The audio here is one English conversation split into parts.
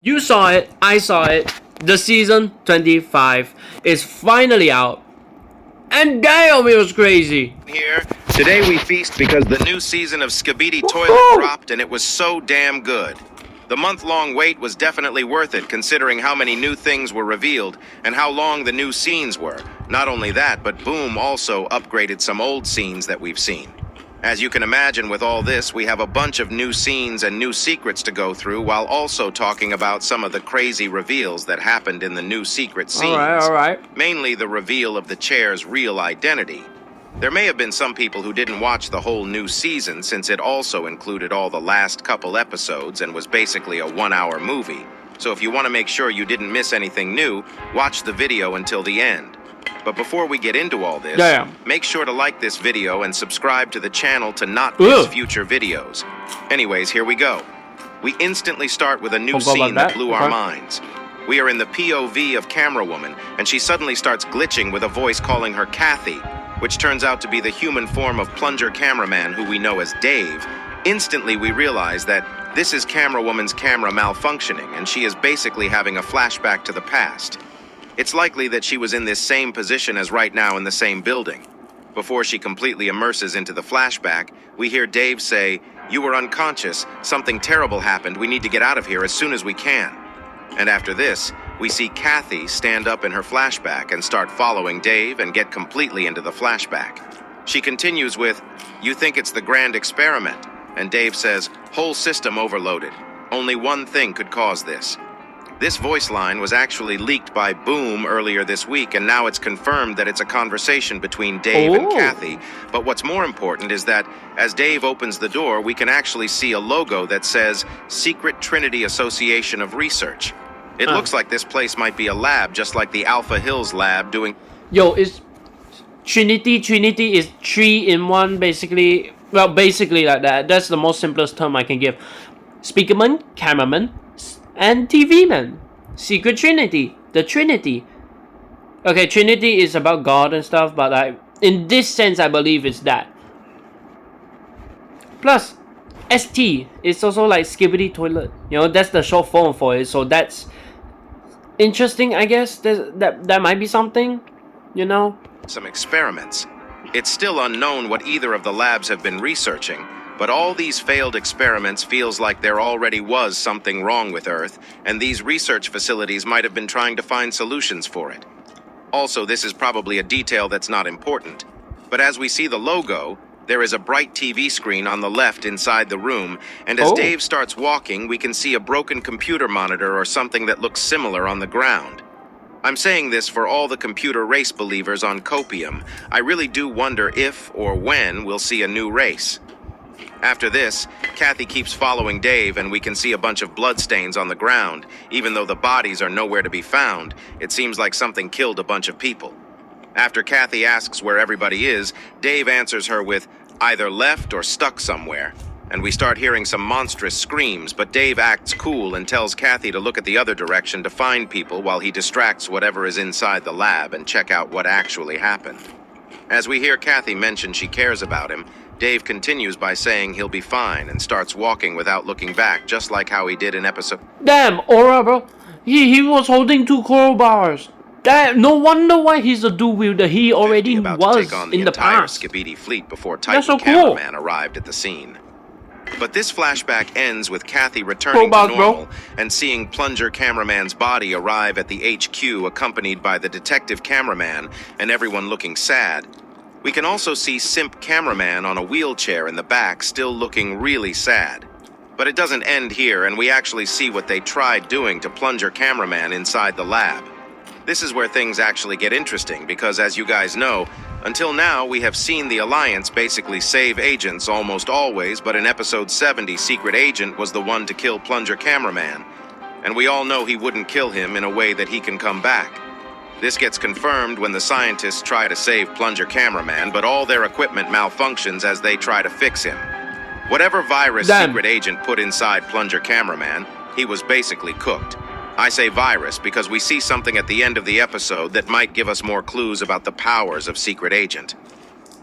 You saw it, I saw it. The season 25 is finally out. And damn, it was crazy. Here, today we feast because the new season of Skibidi Toilet dropped and it was so damn good. The month-long wait was definitely worth it considering how many new things were revealed and how long the new scenes were. Not only that, but Boom also upgraded some old scenes that we've seen. As you can imagine, with all this, we have a bunch of new scenes and new secrets to go through while also talking about some of the crazy reveals that happened in the new secret scenes. Alright. Mainly the reveal of the chair's real identity. There may have been some people who didn't watch the whole new season since it also included all the last couple episodes and was basically a 1-hour movie. So if you want to make sure you didn't miss anything new, watch the video until the end. But before we get into all this, make sure to like this video and subscribe to the channel to not miss future videos. Anyways, here we go. We instantly start with a new scene that blew our minds. We are in the POV of Camera Woman, and she suddenly starts glitching with a voice calling her Kathy, which turns out to be the human form of Plunger Cameraman who we know as Dave. Instantly, we realize that this is Camera Woman's camera malfunctioning, and she is basically having a flashback to the past. It's likely that she was in this same position as right now in the same building. Before she completely immerses into the flashback, we hear Dave say, "You were unconscious, something terrible happened, we need to get out of here as soon as we can." And after this, we see Kathy stand up in her flashback and start following Dave and get completely into the flashback. She continues with, "You think it's the grand experiment?" And Dave says, "Whole system overloaded. Only one thing could cause this." This voice line was actually leaked by Boom earlier this week, and now it's confirmed that it's a conversation between Dave and Kathy. But what's more important is that as Dave opens the door, we can actually see a logo that says Secret Trinity Association of Research. It looks like this place might be a lab, just like the Alpha Hills lab doing... Yo, it's Trinity. Trinity is 3 in 1, basically. Well, basically like that. That's the most simplest term I can give. Speakerman, cameraman, and TV man. Secret Trinity. The Trinity. Okay, Trinity is about God and stuff, but in this sense, I believe it's that. Plus, ST is also like Skibidi Toilet. You know, that's the short form for it, so that's interesting, I guess. That might be something, you know? Some experiments. It's still unknown what either of the labs have been researching, but all these failed experiments feels like there already was something wrong with Earth, and these research facilities might have been trying to find solutions for it. Also, this is probably a detail that's not important, but as we see the logo, there is a bright TV screen on the left inside the room, and as Dave starts walking, we can see a broken computer monitor or something that looks similar on the ground. I'm saying this for all the computer race believers on Copium. I really do wonder if or when we'll see a new race. After this, Kathy keeps following Dave, and we can see a bunch of bloodstains on the ground. Even though the bodies are nowhere to be found, it seems like something killed a bunch of people. After Kathy asks where everybody is, Dave answers her with either left or stuck somewhere. And we start hearing some monstrous screams, but Dave acts cool and tells Kathy to look at the other direction to find people while he distracts whatever is inside the lab and check out what actually happened. As we hear Kathy mention she cares about him, Dave continues by saying he'll be fine and starts walking without looking back, just like how he did in episode... Damn, Aura, bro. He was holding 2 crowbars. Damn, no wonder why he's a dual wielder. He already was in the past. Skibidi fleet before Titan Cameraman arrived at the scene. But this flashback ends with Kathy returning to normal and seeing Plunger Cameraman's body arrive at the HQ accompanied by the detective cameraman and everyone looking sad. We can also see Simp Cameraman on a wheelchair in the back still looking really sad. But it doesn't end here, and we actually see what they tried doing to Plunger Cameraman inside the lab. This is where things actually get interesting because, as you guys know, until now we have seen the Alliance basically save agents almost always, but in episode 70 Secret Agent was the one to kill Plunger Cameraman. And we all know he wouldn't kill him in a way that he can come back. This gets confirmed when the scientists try to save Plunger Cameraman, but all their equipment malfunctions as they try to fix him. Whatever virus Secret Agent put inside Plunger Cameraman, he was basically cooked. I say virus because we see something at the end of the episode that might give us more clues about the powers of Secret Agent.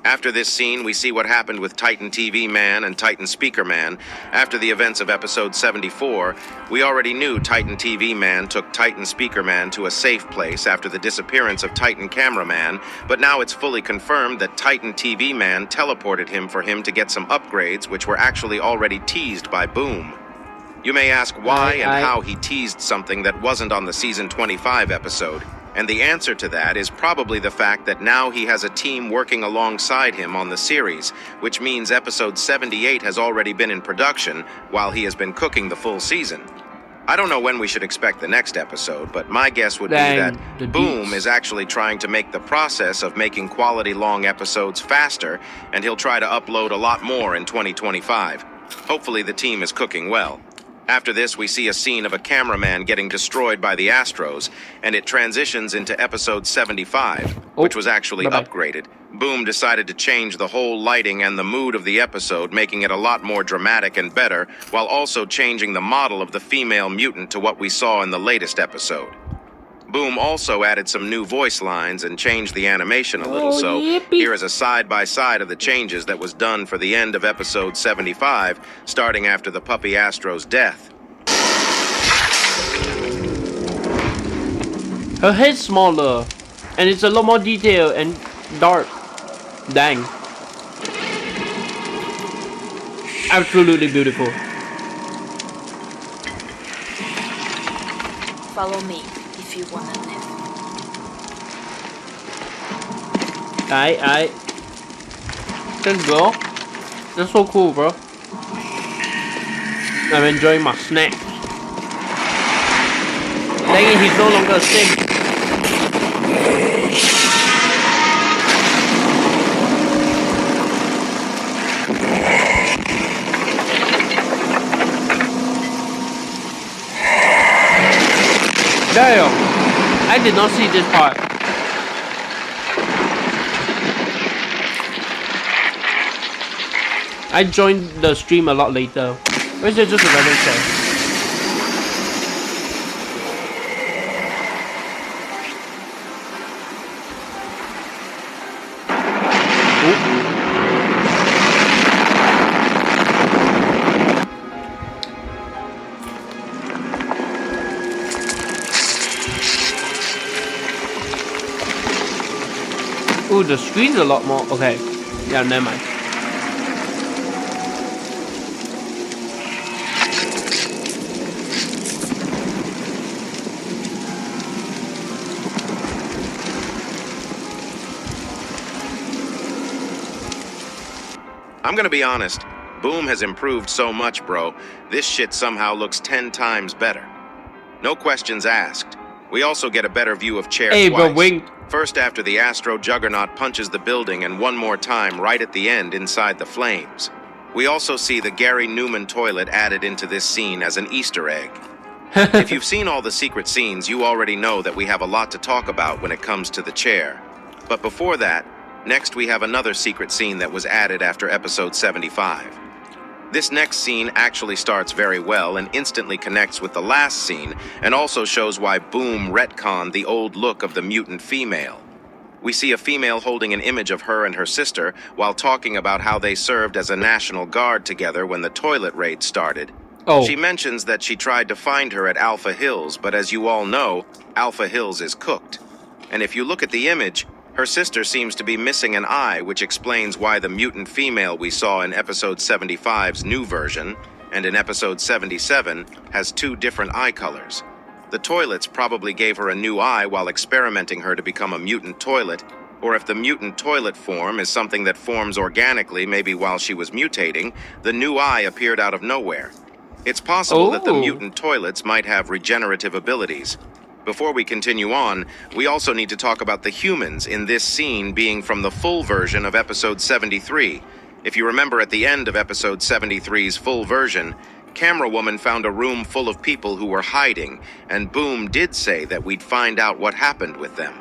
After this scene, we see what happened with Titan TV Man and Titan Speaker Man. After the events of episode 74, we already knew Titan TV Man took Titan Speaker Man to a safe place after the disappearance of Titan Cameraman, but now it's fully confirmed that Titan TV Man teleported him for him to get some upgrades which were actually already teased by Boom. You may ask why and how he teased something that wasn't on the season 25 episode. And the answer to that is probably the fact that now he has a team working alongside him on the series, which means episode 78 has already been in production while he has been cooking the full season. I don't know when we should expect the next episode, but my guess would be that Boom is actually trying to make the process of making quality long episodes faster, and he'll try to upload a lot more in 2025. Hopefully the team is cooking well. After this, we see a scene of a cameraman getting destroyed by the Astros, and it transitions into episode 75, which was actually upgraded. Boom decided to change the whole lighting and the mood of the episode, making it a lot more dramatic and better, while also changing the model of the female mutant to what we saw in the latest episode. Boom also added some new voice lines and changed the animation a little, so here is a side-by-side of the changes that was done for the end of episode 75, starting after the puppy Astro's death. Her head's smaller, and it's a lot more detailed and dark. Dang. Absolutely beautiful. Follow me. If you wanna live. Aight. Thanks, bro. That's so cool, bro. I'm enjoying my snack. Dang it, he's no longer a sim. Damn! I did not see this part. I joined the stream a lot later. Or is it just a random chat? Ooh, the screen's a lot more. Okay. Yeah, never mind. I'm gonna be honest. Boom has improved so much, bro. This shit somehow looks 10 times better. No questions asked. We also get a better view of Chair twice. Bro, wink. First after the Astro Juggernaut punches the building, and one more time right at the end inside the flames. We also see the Gary Newman toilet added into this scene as an Easter egg. If you've seen all the secret scenes, you already know that we have a lot to talk about when it comes to the chair. But before that, next we have another secret scene that was added after episode 75. This next scene actually starts very well and instantly connects with the last scene, and also shows why Boom retconned the old look of the mutant female. We see a female holding an image of her and her sister while talking about how they served as a National Guard together when the toilet raid started. She mentions that she tried to find her at Alpha Hills, but as you all know, Alpha Hills is cooked. And if you look at the image, her sister seems to be missing an eye, which explains why the mutant female we saw in episode 75's new version, and in episode 77, has two different eye colors. The toilets probably gave her a new eye while experimenting her to become a mutant toilet, or if the mutant toilet form is something that forms organically maybe while she was mutating, the new eye appeared out of nowhere. It's possible that the mutant toilets might have regenerative abilities. Before we continue on, we also need to talk about the humans in this scene being from the full version of episode 73. If you remember at the end of episode 73's full version, Camera Woman found a room full of people who were hiding, and Boom did say that we'd find out what happened with them.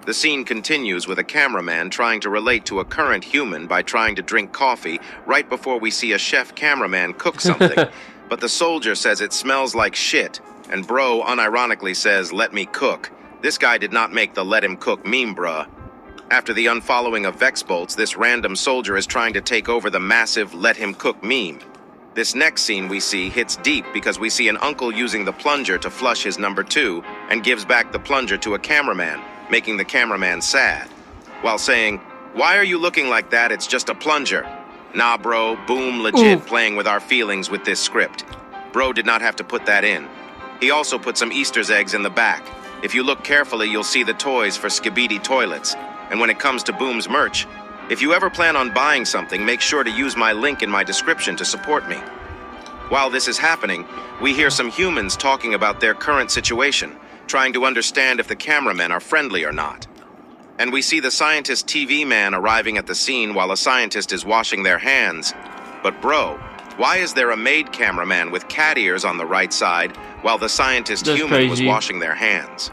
The scene continues with a cameraman trying to relate to a current human by trying to drink coffee right before we see a chef cameraman cook something. But the soldier says it smells like shit, and bro unironically says, "Let me cook." This guy did not make the "let him cook" meme, bruh. After the unfollowing of Vex bolts, this random soldier is trying to take over the massive "let him cook" meme. This next scene we see hits deep because we see an uncle using the plunger to flush his number 2 and gives back the plunger to a cameraman, making the cameraman sad, while saying, "Why are you looking like that? It's just a plunger." Nah, bro, Boom legit playing with our feelings with this script. Bro did not have to put that in. He also put some Easter eggs in the back. If you look carefully, you'll see the toys for Skibidi toilets. And when it comes to Boom's merch, if you ever plan on buying something, make sure to use my link in my description to support me. While this is happening, we hear some humans talking about their current situation, trying to understand if the cameramen are friendly or not. And we see the scientist TV man arriving at the scene while a scientist is washing their hands. But bro, why is there a maid cameraman with cat ears on the right side while the scientist That's human was crazy. washing their hands?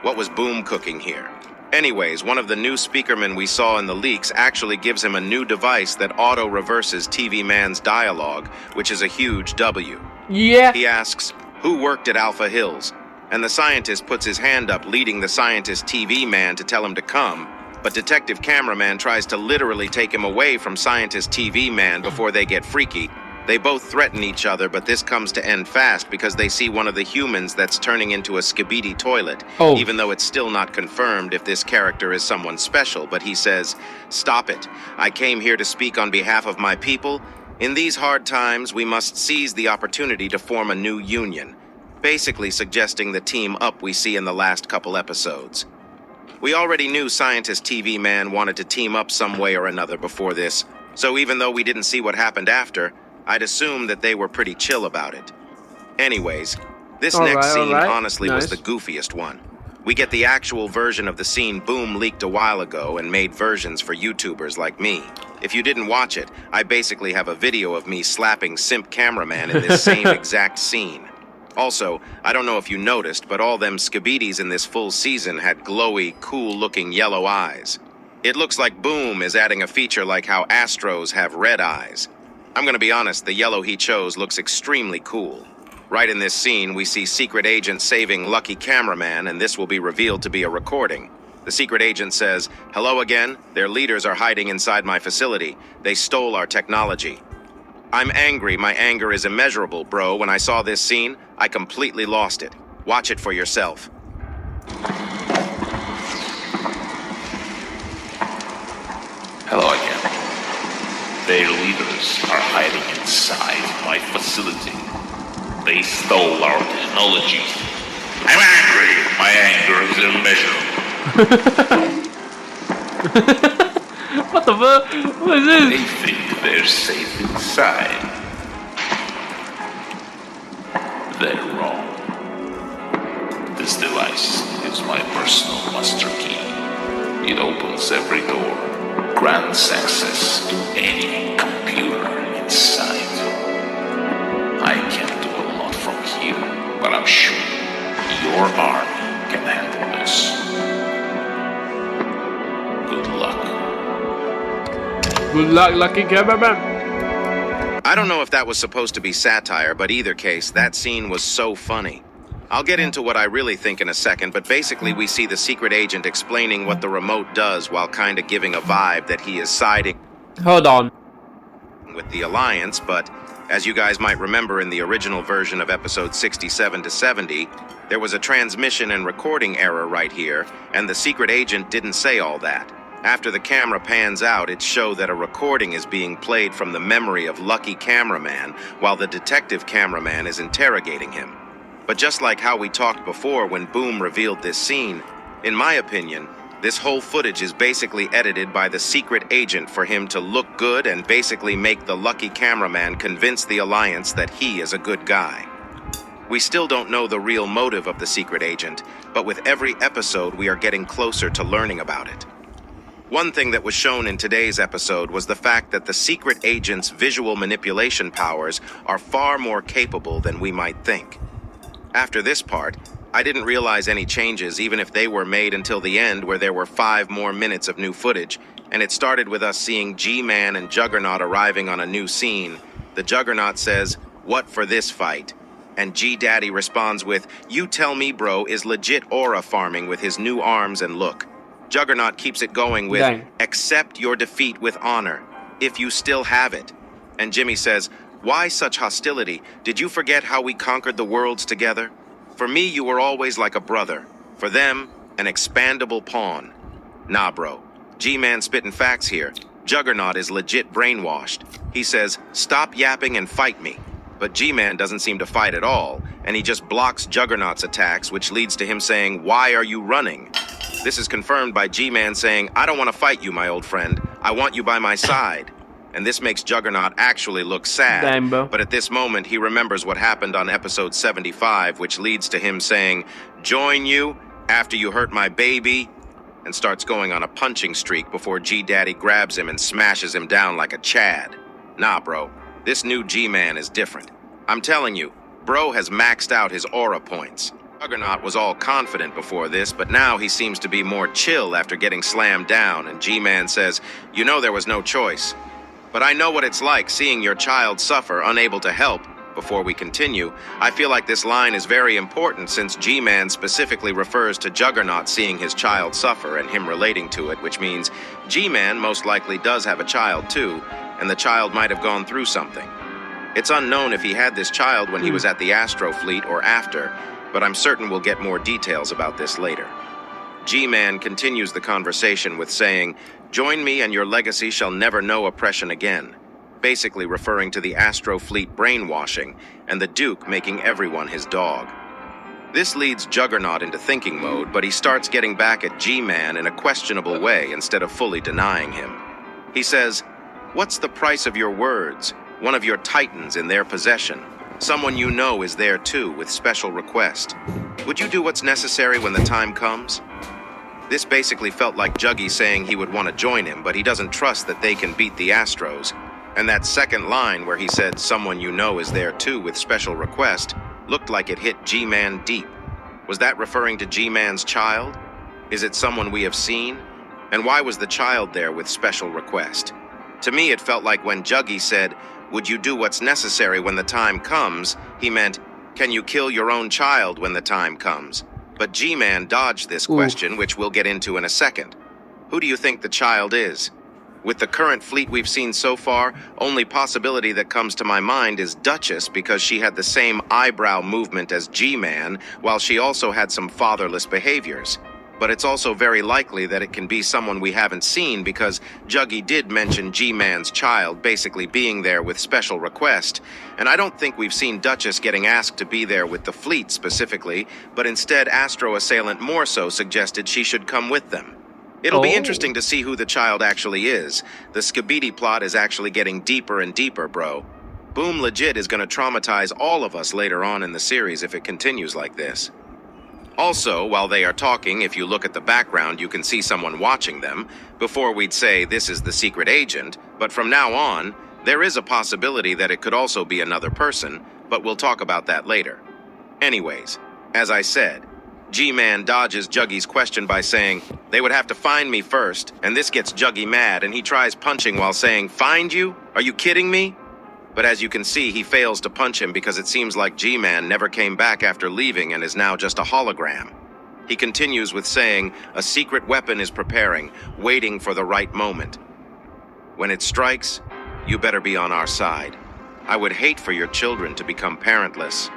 What was Boom cooking here? Anyways, one of the new speakermen we saw in the leaks actually gives him a new device that auto-reverses TV Man's dialogue, which is a huge W. Yeah. He asks, "Who worked at Alpha Hills?" And the scientist puts his hand up, leading the scientist TV Man to tell him to come, but Detective Cameraman tries to literally take him away from Scientist TV Man before they get freaky. They both threaten each other, but this comes to end fast because they see one of the humans that's turning into a Skibidi toilet, even though it's still not confirmed if this character is someone special, but he says, "Stop it. I came here to speak on behalf of my people. In these hard times, we must seize the opportunity to form a new union," basically suggesting the team up we see in the last couple episodes. We already knew Scientist TV Man wanted to team up some way or another before this, so even though we didn't see what happened after, I'd assume that they were pretty chill about it. Anyways, this next scene honestly was the goofiest one. We get the actual version of the scene Boom leaked a while ago and made versions for YouTubers like me. If you didn't watch it, I basically have a video of me slapping Simp Cameraman in this same exact scene. Also, I don't know if you noticed, but all them Skibidis in this full season had glowy, cool-looking yellow eyes. It looks like Boom is adding a feature like how Astros have red eyes. I'm gonna be honest, the yellow he chose looks extremely cool. Right in this scene, we see Secret Agent saving Lucky Cameraman, and this will be revealed to be a recording. The Secret Agent says, "Hello again, their leaders are hiding inside my facility. They stole our technology." I'm angry, my anger is immeasurable, bro. When I saw this scene, I completely lost it. Watch it for yourself. Hello again. Their leaders are hiding inside my facility. They stole our technology. I'm angry. My anger is immeasurable. What the fuck? What is They this? think they're safe inside. They're wrong. This device is my personal master key. It opens every door, grants access to any computer inside. I can't do a lot from here, but I'm sure your army can handle this. Good luck. Good luck, Lucky Cameraman. I don't know if that was supposed to be satire, but either case, that scene was so funny. I'll get into what I really think in a second, but basically we see the Secret Agent explaining what the remote does while kinda giving a vibe that he is siding Hold on. with the Alliance, but as you guys might remember in the original version of episode 67 to 70, there was a transmission and recording error right here, and the Secret Agent didn't say all that. After the camera pans out, it shows that a recording is being played from the memory of Lucky Cameraman while the Detective Cameraman is interrogating him. But just like how we talked before when Boom revealed this scene, in my opinion, this whole footage is basically edited by the Secret Agent for him to look good and basically make the Lucky Cameraman convince the Alliance that he is a good guy. We still don't know the real motive of the Secret Agent, but with every episode we are getting closer to learning about it. One thing that was shown in today's episode was the fact that the Secret Agent's visual manipulation powers are far more capable than we might think. After this part, I didn't realize any changes even if they were made until the end where there were 5 more minutes of new footage, and it started with us seeing G-Man and Juggernaut arriving on a new scene. The Juggernaut says, "What for this fight?" And G-Daddy responds with, "You tell me bro is legit aura farming with his new arms and look." Juggernaut keeps it going with, Dang. accept your defeat with honor, if you still have it. And Jimmy says, why such hostility? Did you forget how we conquered the worlds together? For me, you were always like a brother. For them, an expandable pawn. Nah, bro. G-Man spitting facts here. Juggernaut is legit brainwashed. He says, stop yapping and fight me. But G-Man doesn't seem to fight at all, and he just blocks Juggernaut's attacks, which leads to him saying, why are you running? This is confirmed by G-Man saying, I don't want to fight you, my old friend. I want you by my side. And this makes Juggernaut actually look sad. Damn, bro. But at this moment, he remembers what happened on episode 75, which leads to him saying, join you after you hurt my baby, and starts going on a punching streak before G-Daddy grabs him and smashes him down like a Chad. Nah, bro. This new G-Man is different. I'm telling you, bro has maxed out his aura points. Juggernaut was all confident before this, but now he seems to be more chill after getting slammed down, and G-Man says, you know there was no choice. But I know what it's like seeing your child suffer, unable to help. Before we continue, I feel like this line is very important since G-Man specifically refers to Juggernaut seeing his child suffer and him relating to it, which means G-Man most likely does have a child too, and the child might have gone through something. It's unknown if he had this child when he was at the Astro Fleet or after, but I'm certain we'll get more details about this later. G-Man continues the conversation with saying, join me and your legacy shall never know oppression again, basically referring to the Astro Fleet brainwashing and the Duke making everyone his dog. This leads Juggernaut into thinking mode, but he starts getting back at G-Man in a questionable way instead of fully denying him. He says, what's the price of your words? One of your titans in their possession. Someone you know is there too with special request. Would you do what's necessary when the time comes? This basically felt like Juggy saying he would want to join him, but he doesn't trust that they can beat the Astros. And that second line where he said, someone you know is there too with special request, looked like it hit G-Man deep. Was that referring to G-Man's child? Is it someone we have seen? And why was the child there with special request? To me, it felt like when Juggy said, would you do what's necessary when the time comes, he meant, can you kill your own child when the time comes? But G-Man dodged this question, which we'll get into in a second. Who do you think the child is? With the current fleet we've seen so far, only possibility that comes to my mind is Duchess because she had the same eyebrow movement as G-Man, while she also had some fatherless behaviors. But it's also very likely that it can be someone we haven't seen because Juggy did mention G-Man's child basically being there with special request, and I don't think we've seen Duchess getting asked to be there with the fleet specifically, but instead Astro Assailant more so suggested she should come with them. It'll be interesting to see who the child actually is. The Skibidi plot is actually getting deeper and deeper, bro. Boom legit is gonna traumatize all of us later on in the series if it continues like this. Also, while they are talking, if you look at the background, you can see someone watching them. Before we'd say this is the secret agent, but from now on, there is a possibility that it could also be another person, but we'll talk about that later. Anyways, as I said, G-Man dodges Juggy's question by saying, they would have to find me first, and this gets Juggy mad, and he tries punching while saying, find you? Are you kidding me? But as you can see, he fails to punch him because it seems like G-Man never came back after leaving and is now just a hologram. He continues with saying, a secret weapon is preparing, waiting for the right moment. When it strikes, you better be on our side. I would hate for your children to become parentless.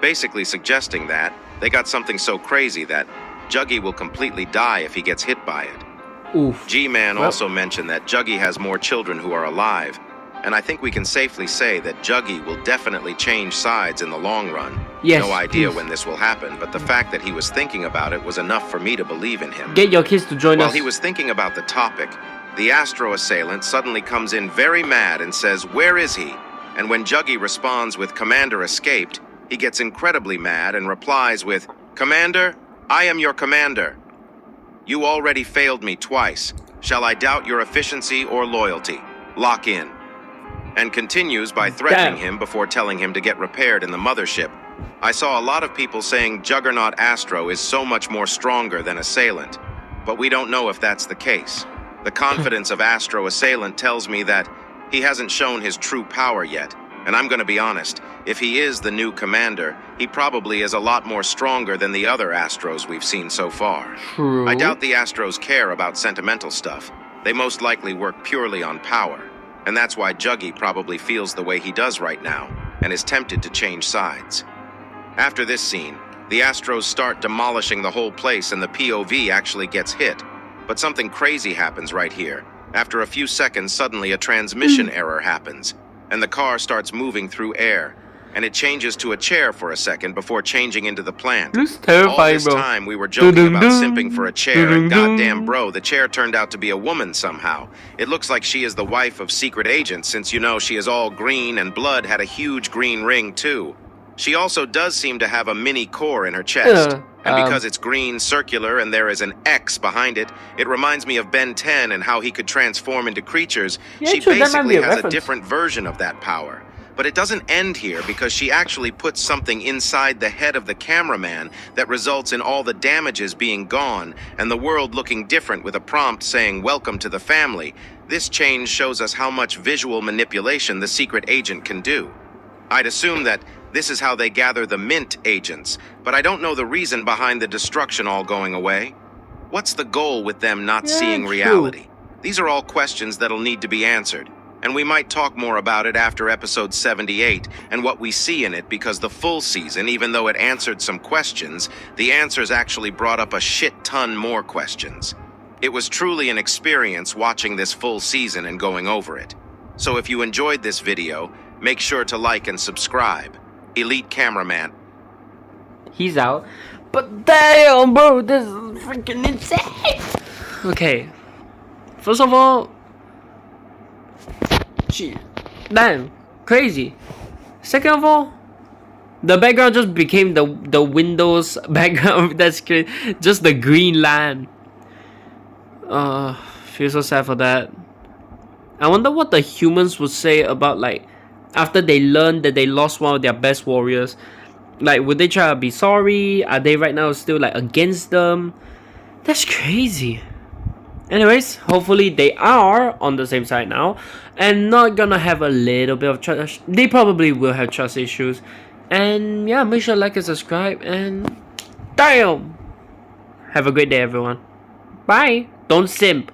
Basically suggesting that they got something so crazy that Juggy will completely die if he gets hit by it. Oof. G-Man also mentioned that Juggy has more children who are alive, and I think we can safely say that Juggy will definitely change sides in the long run. Yes, no idea please. when this will happen, but the fact that he was thinking about it was enough for me to believe in him. Get your kids to join While us. he was thinking about the topic, the Astro Assailant suddenly comes in very mad and says, where is he? And when Juggy responds with Commander escaped, he gets incredibly mad and replies with, Commander, I am your commander. You already failed me twice. Shall I doubt your efficiency or loyalty? Lock in. And continues by threatening him before telling him to get repaired in the mothership. I saw a lot of people saying Juggernaut Astro is so much more stronger than Assailant, but we don't know if that's the case. The confidence of Astro Assailant tells me that he hasn't shown his true power yet, And I'm gonna be honest, if he is the new commander, he probably is a lot more stronger than the other Astros we've seen so far. True. I doubt the Astros care about sentimental stuff. They most likely work purely on power. And that's why Juggy probably feels the way he does right now, and is tempted to change sides. After this scene, the Astros start demolishing the whole place and the POV actually gets hit. But something crazy happens right here. After a few seconds, suddenly a transmission error happens, and the car starts moving through air, and it changes to a chair for a second before changing into the plant. Looks All terrifying, this bro. time we were joking about Dun-dun-dun. simping for a chair, and Dun-dun-dun. goddamn bro, the chair turned out to be a woman somehow. It looks like she is the wife of Secret Agent, since you know she is all green and blood had a huge green ring too. She also does seem to have a mini core in her chest. And because it's green, circular, and there is an X behind it, it reminds me of Ben 10 and how he could transform into creatures. Yeah, She true, that might be basically a has a reference. different version of that power. But it doesn't end here because she actually puts something inside the head of the cameraman that results in all the damages being gone and the world looking different with a prompt saying, "Welcome to the family." This change shows us how much visual manipulation the secret agent can do. I'd assume that this is how they gather the Mint agents, but I don't know the reason behind the destruction all going away. What's the goal with them not Yeah, seeing true. reality? These are all questions that'll need to be answered, and we might talk more about it after episode 78 and what we see in it, because the full season, even though it answered some questions, the answers actually brought up a shit ton more questions. It was truly an experience watching this full season and going over it. So if you enjoyed this video, make sure to like and subscribe. Elite Cameraman. He's out. But damn, bro, this is freaking insane. Okay. First of all, gee, damn, crazy. Second of all, the background just became the Windows background. That's crazy. Just the green land. Feel so sad for that. I wonder what the humans would say about, like, after they learned that they lost one of their best warriors. Like, would they try to be sorry? Are they right now still, like, against them? That's crazy. Anyways, hopefully they are on the same side now and not gonna have a little bit of trust. They probably will have trust issues. And yeah, make sure to like and subscribe, and damn, have a great day, everyone. Bye. Don't simp.